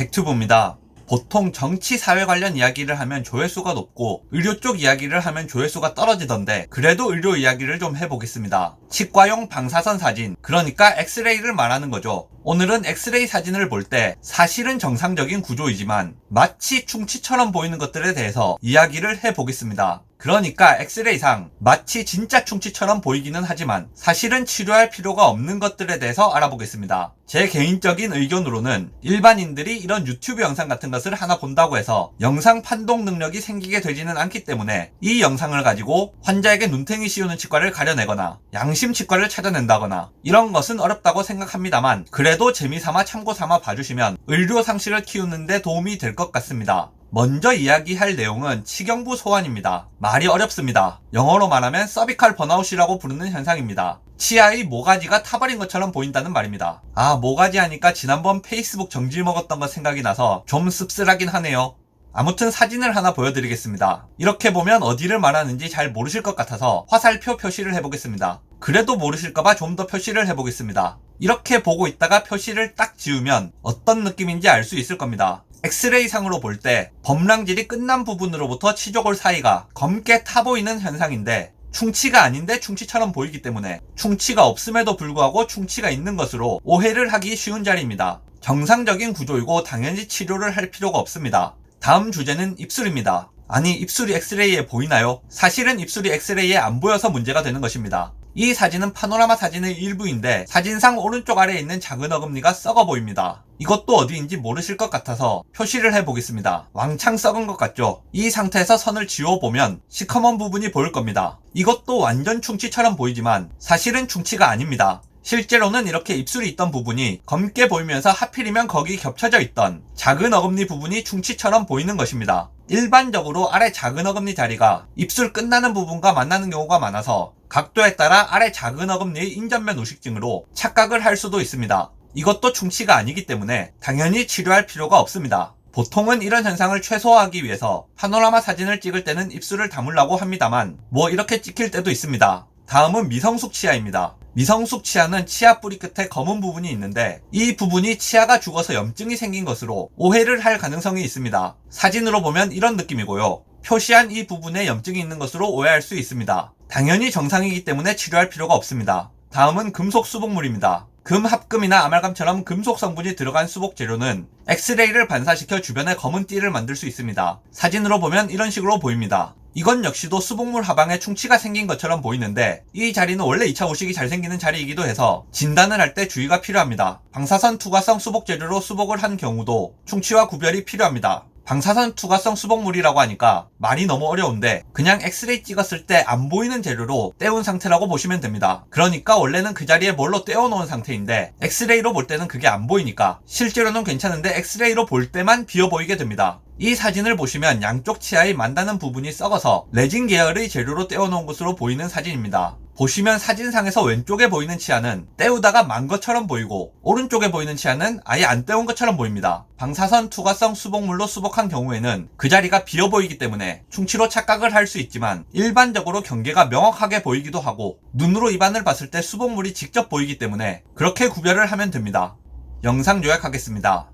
백튜브입니다. 보통 정치 사회 관련 이야기를 하면 조회수가 높고 의료 쪽 이야기를 하면 조회수가 떨어지던데 그래도 의료 이야기를 좀 해보겠습니다. 치과용 방사선 사진, 그러니까 엑스레이를 말하는 거죠. 오늘은 엑스레이 사진을 볼 때 사실은 정상적인 구조이지만 마치 충치처럼 보이는 것들에 대해서 이야기를 해보겠습니다. 그러니까 엑스레이상 마치 진짜 충치처럼 보이기는 하지만 사실은 치료할 필요가 없는 것들에 대해서 알아보겠습니다. 제 개인적인 의견으로는 일반인들이 이런 유튜브 영상 같은 것을 하나 본다고 해서 영상 판독 능력이 생기게 되지는 않기 때문에 이 영상을 가지고 환자에게 눈탱이 씌우는 치과를 가려내거나 양심 치과를 찾아낸다거나 이런 것은 어렵다고 생각합니다만 그래도 재미삼아 참고삼아 봐주시면 의료 상식을 키우는데 도움이 될 것 같습니다. 먼저 이야기할 내용은 치경부 소환입니다. 말이 어렵습니다. 영어로 말하면 서비칼 번아웃이라고 부르는 현상입니다. 치아의 모가지가 타버린 것처럼 보인다는 말입니다. 모가지 하니까 지난번 페이스북 정지 먹었던 거 생각이 나서 좀 씁쓸하긴 하네요. 아무튼 사진을 하나 보여드리겠습니다. 이렇게 보면 어디를 말하는지 잘 모르실 것 같아서 화살표 표시를 해보겠습니다. 그래도 모르실까봐 좀 더 표시를 해보겠습니다. 이렇게 보고 있다가 표시를 딱 지우면 어떤 느낌인지 알 수 있을 겁니다. 엑스레이 상으로 볼 때 범랑질이 끝난 부분으로부터 치조골 사이가 검게 타 보이는 현상인데 충치가 아닌데 충치처럼 보이기 때문에 충치가 없음에도 불구하고 충치가 있는 것으로 오해를 하기 쉬운 자리입니다. 정상적인 구조이고 당연히 치료를 할 필요가 없습니다. 다음 주제는 입술입니다. 아니, 입술이 엑스레이에 보이나요? 사실은 입술이 엑스레이에 안 보여서 문제가 되는 것입니다. 이 사진은 파노라마 사진의 일부인데 사진상 오른쪽 아래에 있는 작은 어금니가 썩어 보입니다. 이것도 어디인지 모르실 것 같아서 표시를 해보겠습니다. 왕창 썩은 것 같죠? 이 상태에서 선을 지워보면 시커먼 부분이 보일 겁니다. 이것도 완전 충치처럼 보이지만 사실은 충치가 아닙니다. 실제로는 이렇게 입술이 있던 부분이 검게 보이면서 하필이면 거기 겹쳐져 있던 작은 어금니 부분이 충치처럼 보이는 것입니다. 일반적으로 아래 작은 어금니 자리가 입술 끝나는 부분과 만나는 경우가 많아서 각도에 따라 아래 작은 어금니의 인전면 우식증으로 착각을 할 수도 있습니다. 이것도 충치가 아니기 때문에 당연히 치료할 필요가 없습니다. 보통은 이런 현상을 최소화하기 위해서 파노라마 사진을 찍을 때는 입술을 다물라고 합니다만 이렇게 찍힐 때도 있습니다. 다음은 미성숙 치아입니다. 미성숙 치아는 치아 뿌리 끝에 검은 부분이 있는데 이 부분이 치아가 죽어서 염증이 생긴 것으로 오해를 할 가능성이 있습니다. 사진으로 보면 이런 느낌이고요. 표시한 이 부분에 염증이 있는 것으로 오해할 수 있습니다. 당연히 정상이기 때문에 치료할 필요가 없습니다. 다음은 금속 수복물입니다. 금, 합금이나 아말감처럼 금속 성분이 들어간 수복 재료는 엑스레이를 반사시켜 주변에 검은 띠를 만들 수 있습니다. 사진으로 보면 이런 식으로 보입니다. 이건 역시도 수복물 하방에 충치가 생긴 것처럼 보이는데 이 자리는 원래 2차 우식이 잘 생기는 자리이기도 해서 진단을 할 때 주의가 필요합니다. 방사선 투과성 수복 재료로 수복을 한 경우도 충치와 구별이 필요합니다. 방사선 투과성 수복물이라고 하니까 말이 너무 어려운데 그냥 엑스레이 찍었을 때 안 보이는 재료로 떼운 상태라고 보시면 됩니다. 그러니까 원래는 그 자리에 뭘로 떼어놓은 상태인데 엑스레이로 볼 때는 그게 안 보이니까 실제로는 괜찮은데 엑스레이로 볼 때만 비어 보이게 됩니다. 이 사진을 보시면 양쪽 치아의 만나는 부분이 썩어서 레진 계열의 재료로 떼어놓은 것으로 보이는 사진입니다. 보시면 사진상에서 왼쪽에 보이는 치아는 떼우다가 만 것처럼 보이고 오른쪽에 보이는 치아는 아예 안 떼운 것처럼 보입니다. 방사선 투과성 수복물로 수복한 경우에는 그 자리가 비어 보이기 때문에 충치로 착각을 할 수 있지만 일반적으로 경계가 명확하게 보이기도 하고 눈으로 입안을 봤을 때 수복물이 직접 보이기 때문에 그렇게 구별을 하면 됩니다. 영상 요약하겠습니다.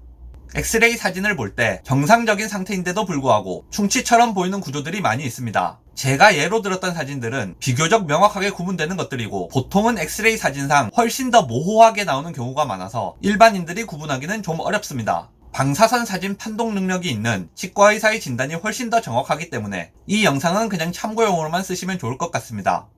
엑스레이 사진을 볼 때 정상적인 상태인데도 불구하고 충치처럼 보이는 구조들이 많이 있습니다. 제가 예로 들었던 사진들은 비교적 명확하게 구분되는 것들이고 보통은 엑스레이 사진상 훨씬 더 모호하게 나오는 경우가 많아서 일반인들이 구분하기는 좀 어렵습니다. 방사선 사진 판독 능력이 있는 치과 의사의 진단이 훨씬 더 정확하기 때문에 이 영상은 그냥 참고용으로만 쓰시면 좋을 것 같습니다.